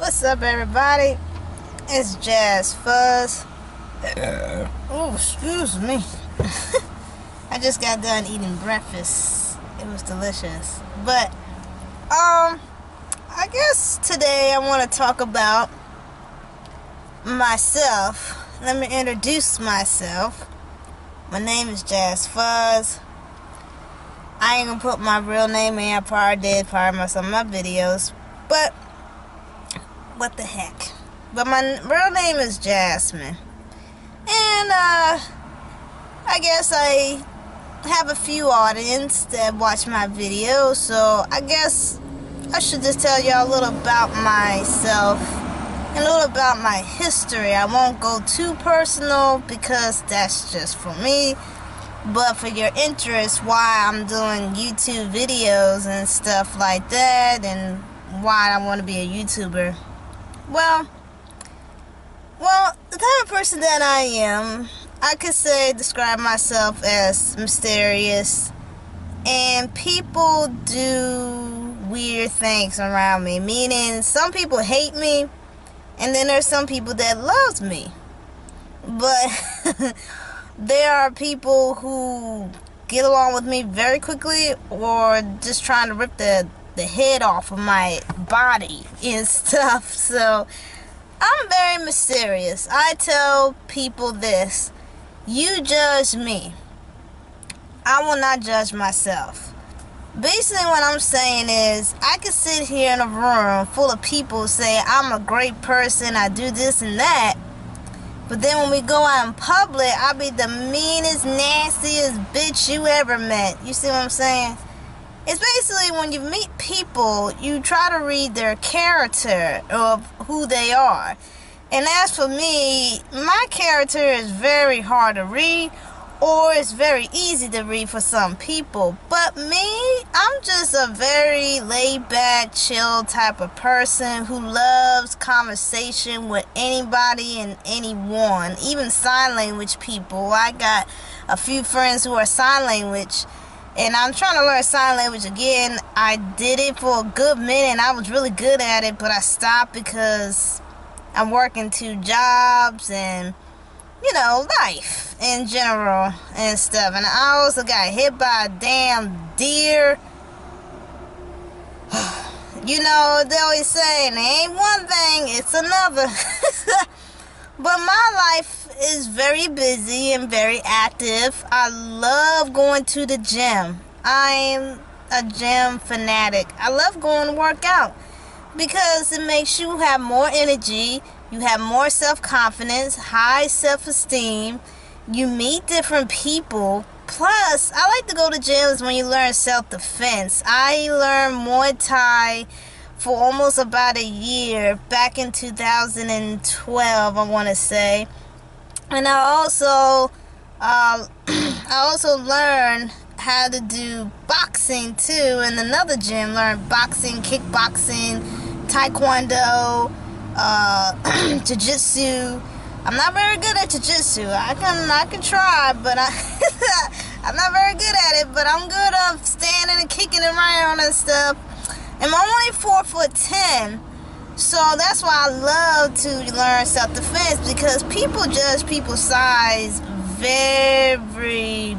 What's up, everybody? It's Jazz Fuzz. Oh, excuse me. I just got done eating breakfast. It was delicious. But, I guess today I want to talk about myself. Let me introduce myself. My name is Jazz Fuzz. I ain't gonna put my real name in. I probably did some of my videos. But what the heck. But my real name is Jasmine. And I guess I have a few audience that watch my videos, so I guess I should just tell y'all a little about myself and a little about my history. I won't go too personal because that's just for me, but for your interest, why I'm doing YouTube videos and stuff like that, and why I want to be a YouTuber. Well, the type of person that I am, I could describe myself as mysterious, and people do weird things around me, meaning some people hate me, and then there's some people that love me, but there are people who get along with me very quickly, or just trying to rip the head off of my body and stuff. So I'm very mysterious. I tell people this: you judge me, I will not judge myself. Basically what I'm saying is, I could sit here in a room full of people say I'm a great person, I do this and that, but then when we go out in public, I'll be the meanest, nastiest bitch you ever met. You see what I'm saying? It's basically when you meet people, you try to read their character of who they are. And as for me, my character is very hard to read, or it's very easy to read for some people. But me, I'm just a very laid-back, chill type of person who loves conversation with anybody and anyone, even sign language people. I got a few friends who are sign language, and I'm trying to learn sign language again. I did it for a good minute and I was really good at it, but I stopped because I'm working 2 jobs and, life in general and stuff. And I also got hit by a damn deer. They always say, it ain't one thing, it's another. But my life is very busy and very active. I love going to the gym. I'm a gym fanatic. I love going to work out because it makes you have more energy, you have more self-confidence, high self-esteem, you meet different people. Plus, I like to go to gyms when you learn self-defense. I learned Muay Thai for almost about a year, back in 2012, I want to say. And I also learned how to do boxing too in another gym. Learned boxing, kickboxing, taekwondo, jiu-jitsu. I'm not very good at jiu-jitsu. I can try, but I'm not very good at it. But I'm good at standing and kicking around and stuff. And I'm only 4'10", so that's why I love to learn self-defense, because people judge people's size very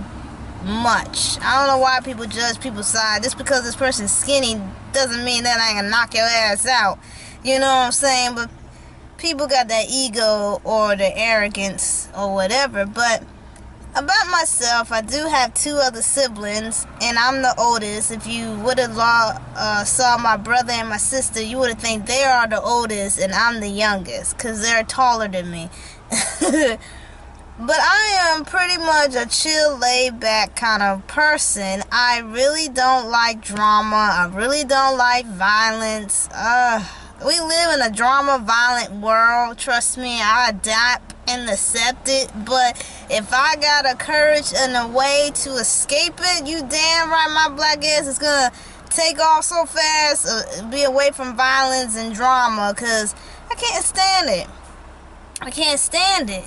much. I don't know why people judge people's size. Just because this person's skinny doesn't mean that I can knock your ass out. You know what I'm saying? But people got that ego or the arrogance or whatever. But about myself, I do have 2 other siblings, and I'm the oldest. If you would have saw my brother and my sister, you would have think they are the oldest and I'm the youngest, because they're taller than me. But I am pretty much a chill, laid-back kind of person. I really don't like drama. I really don't like violence. We live in a drama-violent world. Trust me, I adapt and accept it. But if I got a courage and a way to escape it, you damn right my black ass is gonna take off so fast, be away from violence and drama, because I can't stand it. I can't stand it.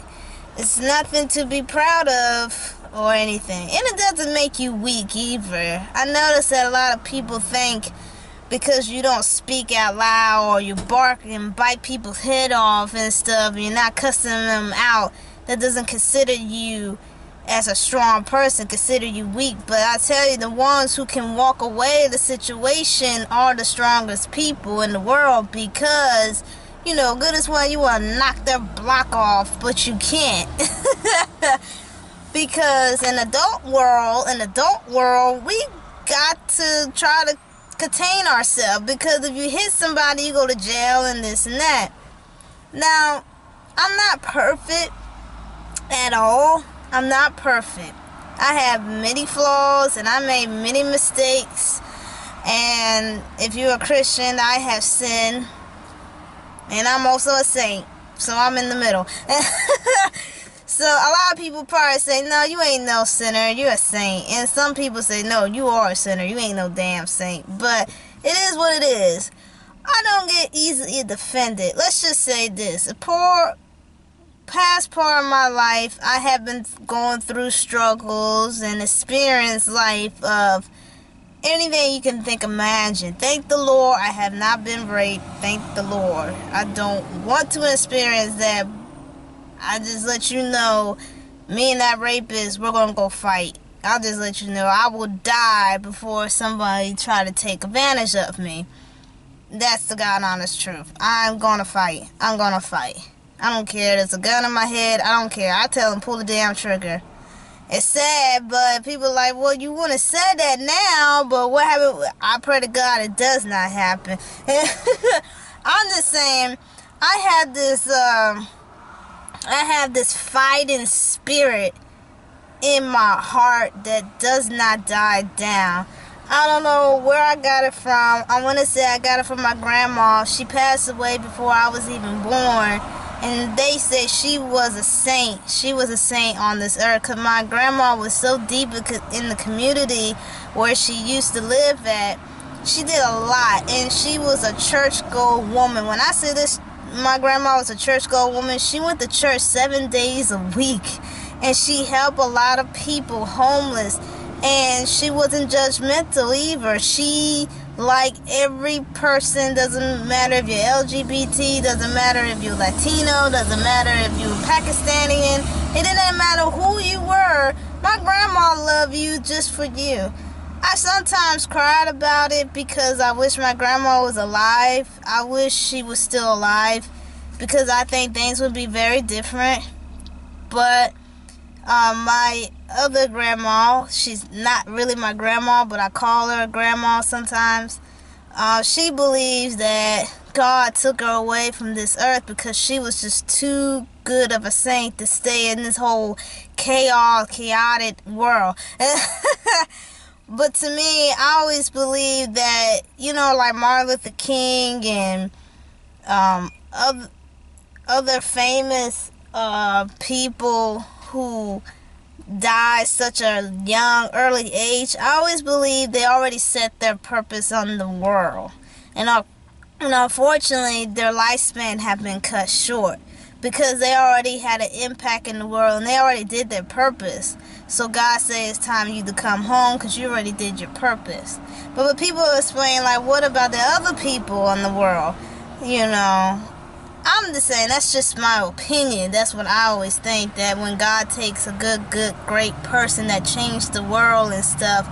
It's nothing to be proud of or anything. And it doesn't make you weak either. I notice that a lot of people think because you don't speak out loud, or you bark and bite people's head off and stuff, you're not cussing them out, that doesn't consider you as a strong person, consider you weak. But I tell you, the ones who can walk away the situation are the strongest people in the world, because, goodness, well, you want to knock their block off, but you can't. Because in adult world, we got to try to contain ourselves, because if you hit somebody, you go to jail and this and that. Now, I'm not perfect at all. I'm not perfect. I have many flaws, and I made many mistakes. And if you're a Christian, I have sinned, and I'm also a saint, so I'm in the middle. So a lot of people probably say, no, you ain't no sinner, you're a saint. And some people say, no, you are a sinner, you ain't no damn saint. But it is what it is. I don't get easily offended. Let's just say this. Past part of my life, I have been going through struggles and experienced life of anything you can imagine. Thank the Lord, I have not been raped. Thank the Lord. I don't want to experience that. I just let you know, me and that rapist, we're going to go fight. I'll just let you know, I will die before somebody try to take advantage of me. That's the God honest truth. I'm going to fight. I'm going to fight. I don't care. There's a gun in my head. I don't care. I tell them, pull the damn trigger. It's sad, but people are like, well, you wouldn't have said that now, but what happened? I pray to God it does not happen. I'm just saying, I have this fighting spirit in my heart that does not die down. I don't know where I got it from. I want to say I got it from my grandma. She passed away before I was even born. And they say she was a saint. She was a saint on this earth, because my grandma was so deep in the community where she used to live at. She did a lot, and she was a church-going woman. When I say this, my grandma was a church-going woman. She went to church 7 days a week, and she helped a lot of people homeless. And she wasn't judgmental either. She, like every person, doesn't matter if you're LGBT, doesn't matter if you're Latino, doesn't matter if you're Pakistani, it didn't matter who you were. My grandma loved you just for you. I sometimes cried about it because I wish my grandma was alive. I wish she was still alive, because I think things would be very different. But my other grandma, she's not really my grandma, but I call her grandma sometimes. She believes that God took her away from this earth because she was just too good of a saint to stay in this whole chaotic world. But to me, I always believe that, like Martin Luther King and other famous people who died such a early age, I always believe they already set their purpose on the world. And unfortunately, their lifespan have been cut short because they already had an impact in the world and they already did their purpose. So God says it's time you to come home because you already did your purpose. But when people explain, like, what about the other people in the world? I'm just saying, that's just my opinion. That's what I always think, that when God takes a good, great person that changed the world and stuff,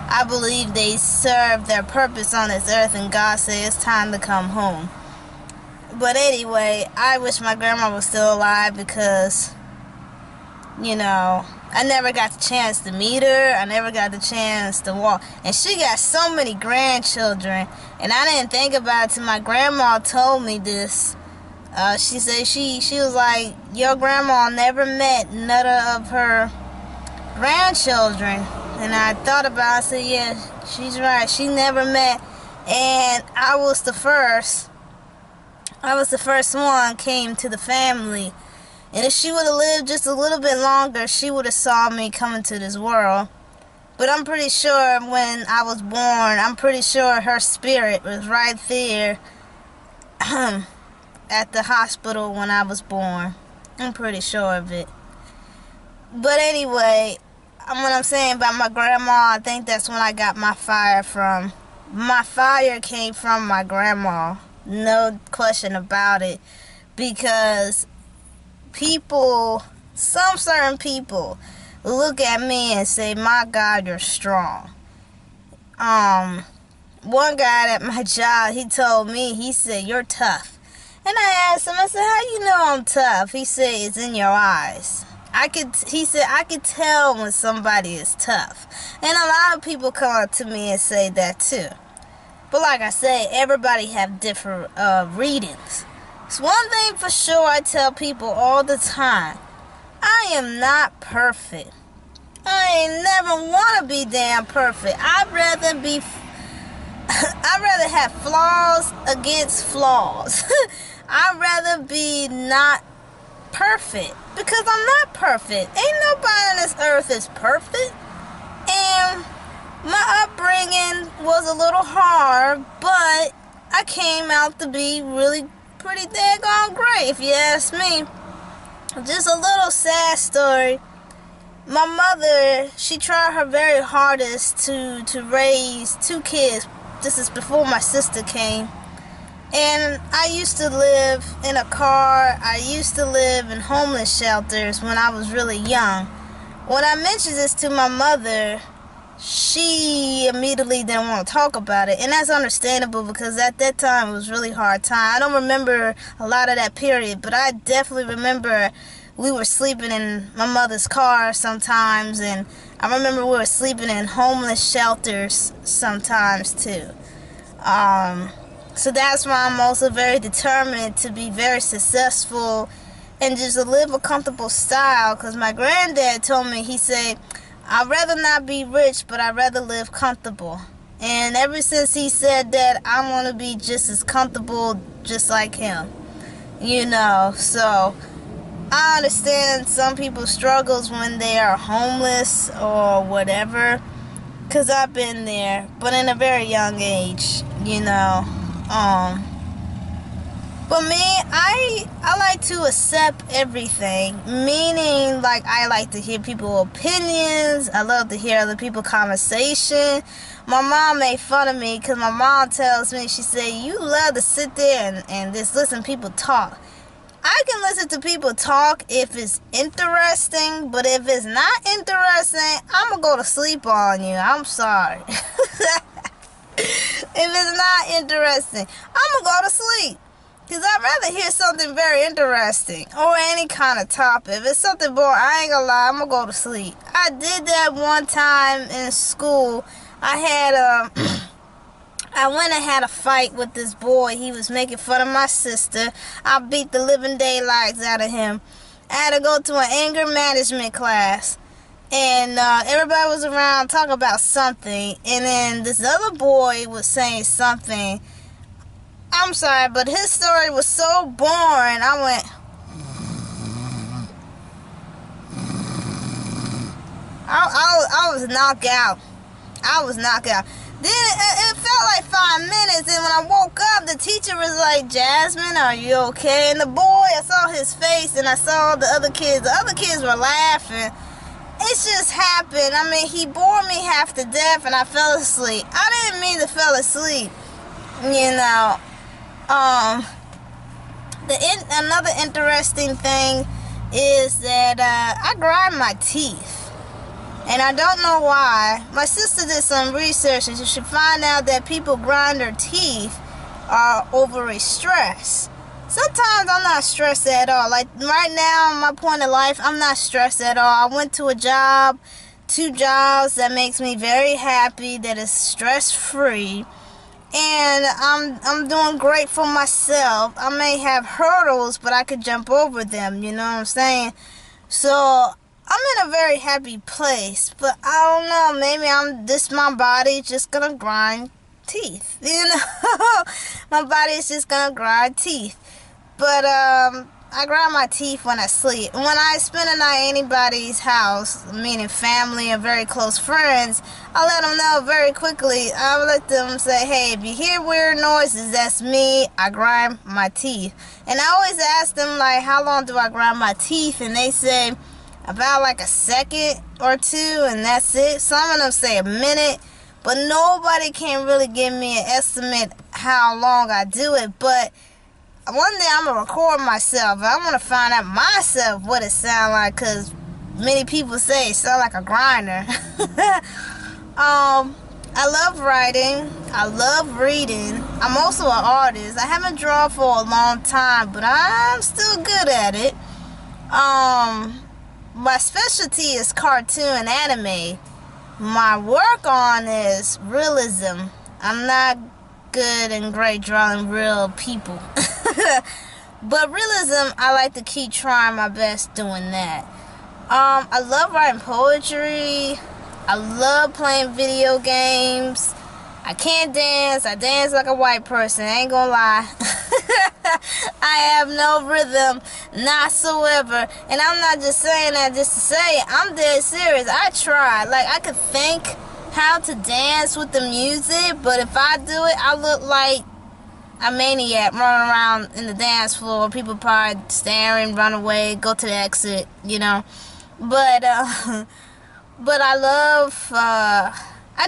I believe they serve their purpose on this earth and God says it's time to come home. But anyway, I wish my grandma was still alive because, I never got the chance to meet her. I never got the chance to walk. And she got so many grandchildren. And I didn't think about it till my grandma told me this. She said she was like, your grandma never met none of her grandchildren. And I thought about it. I said, yeah, she's right. She never met. And I was the first one came to the family. And if she would have lived just a little bit longer, she would have saw me coming to this world. But I'm pretty sure when I was born, I'm pretty sure her spirit was right there at the hospital when I was born. I'm pretty sure of it. But anyway, what I'm saying about my grandma, I think that's when I got my fire from. my fire came from my grandma. No question about it. Because some certain people look at me and say, my God, you're strong. One guy at my job, he told me, he said, you're tough. And I asked him, I said, how you know I'm tough? He said, it's in your eyes. He said, I could tell when somebody is tough. And a lot of people come up to me and say that too. But like I said, everybody have different readings. It's one thing for sure I tell people all the time. I am not perfect. I ain't never want to be damn perfect. I'd rather have flaws against flaws. I'd rather be not perfect. Because I'm not perfect. Ain't nobody on this earth is perfect. And my upbringing was a little hard, but I came out to be really pretty daggone great, if you ask me. Just a little sad story. My mother, she tried her very hardest to raise 2 kids. This is before my sister came. And I used to live in a car. I used to live in homeless shelters when I was really young. When I mentioned this to my mother, she immediately didn't want to talk about it. And that's understandable because at that time it was a really hard time. I don't remember a lot of that period, but I definitely remember we were sleeping in my mother's car sometimes. And I remember we were sleeping in homeless shelters sometimes too. So that's why I'm also very determined to be very successful and just to live a comfortable style. Because my granddad told me, he said, I'd rather not be rich, but I'd rather live comfortable. And ever since he said that, I want to be just as comfortable just like him. You know, so I understand some people's struggles when they are homeless or whatever. Because I've been there, but in a very young age, you know. But me, I like to accept everything, meaning like I like to hear people's opinions. I love to hear other people's conversation. My mom made fun of me because my mom tells me, she said, you love to sit there and just listen to people talk. I can listen to people talk if it's interesting, but if it's not interesting, I'm going to go to sleep on you. I'm sorry. If it's not interesting, I'm going to go to sleep. Because I'd rather hear something very interesting or any kind of topic. If it's something boring, I ain't going to lie, I'm going to go to sleep. I did that one time in school. I went and had a fight with this boy. He was making fun of my sister. I beat the living daylights out of him. I had to go to an anger management class. And everybody was around talking about something. And then this other boy was saying something. I'm sorry, but his story was so boring. I went... I was knocked out. I was knocked out. Then it felt like 5 minutes. And when I woke up, the teacher was like, Jasmine, are you okay? And the boy, I saw his face and I saw the other kids. The other kids were laughing. It just happened. I mean, he bored me half to death and I fell asleep. I didn't mean to fall asleep. You know. Another interesting thing is that I grind my teeth. And I don't know why. My sister did some research and she found out that people grind their teeth are over stress. Sometimes I'm not stressed at all. Like right now, my point in life, I'm not stressed at all. I went to a job, 2 jobs that makes me very happy, that is stress-free. And I'm doing great for myself. I may have hurdles, but I could jump over them, you know what I'm saying? So I'm in a very happy place, but I don't know, maybe my body just gonna grind teeth, you know? My body is just gonna grind teeth. But I grind my teeth when I sleep. When I spend a night at anybody's house, meaning family or very close friends, I let them know very quickly. I let them say, hey, if you hear weird noises, that's me. I grind my teeth. And I always ask them, like, how long do I grind my teeth? And they say about like a second or 2, and that's it. Some of them say a minute. but nobody can really give me an estimate how long I do it. But one day I'm going to record myself, and I'm going to find out myself what it sounds like, because many people say it sounds like a grinder. I love writing. I love reading. I'm also an artist. I haven't drawn for a long time, but I'm still good at it. My specialty is cartoon and anime. My work on is realism. I'm not good and great drawing real people. But realism, I like to keep trying my best doing that. I love writing poetry. I love playing video games. I can't dance. I dance like a white person. I ain't gonna lie. I have no rhythm whatsoever. And I'm not just saying that just to say it. I'm dead serious. I try. Like, I could think how to dance with the music, but if I do it, I look like a maniac running around in the dance floor. People probably staring, run away, go to the exit, you know. But I love, I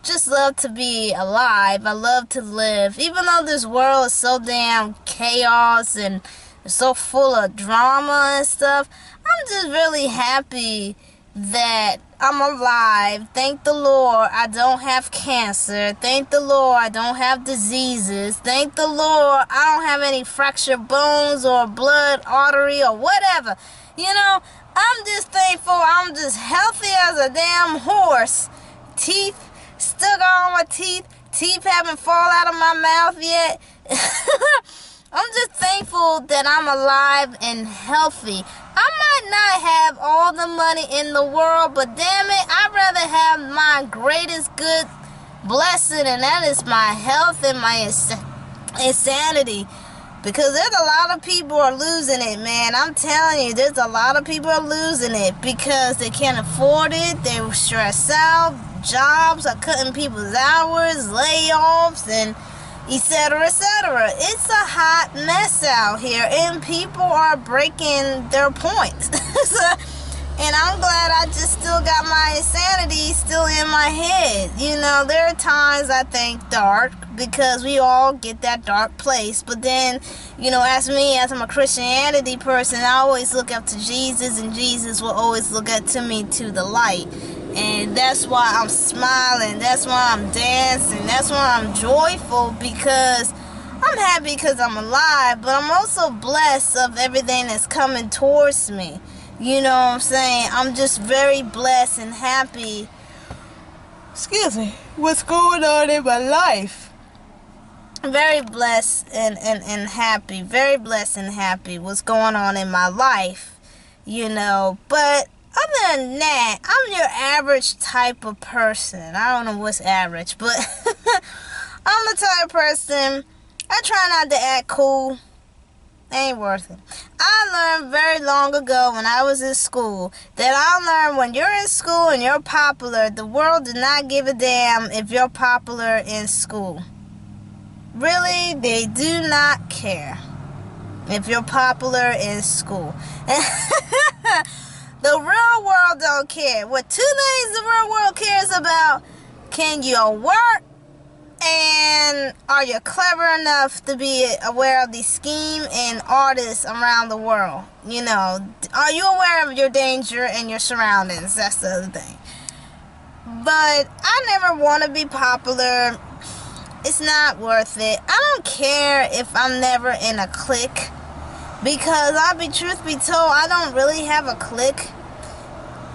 just love to be alive. I love to live. Even though this world is so damn chaos and so full of drama and stuff, I'm just really happy that I'm alive. Thank the Lord I don't have cancer. Thank the Lord I don't have diseases. Thank the Lord I don't have any fractured bones or blood artery or whatever. You know, I'm just thankful I'm just healthy as a damn horse. Teeth stuck on my teeth. Teeth haven't fallen out of my mouth yet. I'm just thankful that I'm alive and healthy. I might not have all the money in the world, but damn it, I'd rather have my greatest good blessing, and that is my health and my insanity. Because there's a lot of people are losing it, man. I'm telling you, there's a lot of people are losing it because they can't afford it. They're stressed out. Jobs are cutting people's hours, layoffs, and etc., etc. It's a hot mess out here, and people are breaking their points. And I'm glad I just still got my insanity still in my head. You know, there are times I think dark, because we all get that dark place. But then, you know, as I'm a Christianity person, I always look up to Jesus, and Jesus will always look up to me to the light. And that's why I'm smiling. That's why I'm dancing. That's why I'm joyful, because I'm happy because I'm alive, but I'm also blessed of everything that's coming towards me. You know what I'm saying? I'm just very blessed and happy. Excuse me. What's going on in my life? Very blessed and happy. Very blessed and happy what's going on in my life. You know, but other than that, I'm your average type of person. I don't know what's average, but I'm the type of person, I try not to act cool. Ain't worth it. I learned very long ago when I was in school that I learned when you're in school and you're popular, the world does not give a damn if you're popular in school. Really, they do not care if you're popular in school. The real world don't care. What two things the real world cares about: can you work, and are you clever enough to be aware of the scheme and artists around the world? You know, are you aware of your danger and your surroundings? That's the other thing. But I never want to be popular. It's not worth it. I don't care if I'm never in a clique, because truth be told, I don't really have a clique.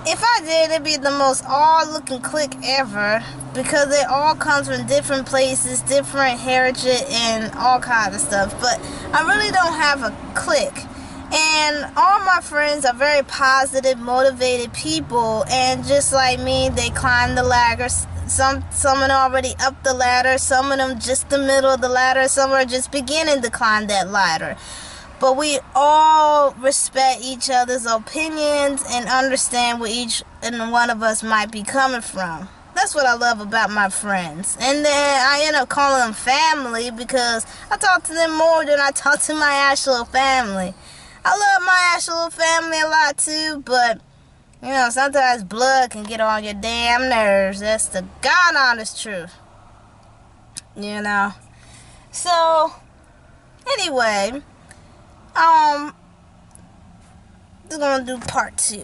If I did, it'd be the most odd-looking clique ever, because it all comes from different places, different heritage, and all kinds of stuff. But I really don't have a clique. And all my friends are very positive, motivated people, and just like me, they climb the ladder. Some of them already up the ladder, some of them just the middle of the ladder, some are just beginning to climb that ladder. But we all respect each other's opinions and understand where each and one of us might be coming from. That's what I love about my friends. And then I end up calling them family, because I talk to them more than I talk to my actual family. I love my actual family a lot too, but You know, sometimes blood can get on your damn nerves. That's the God honest truth. You know. So, anyway, we're gonna do part 2.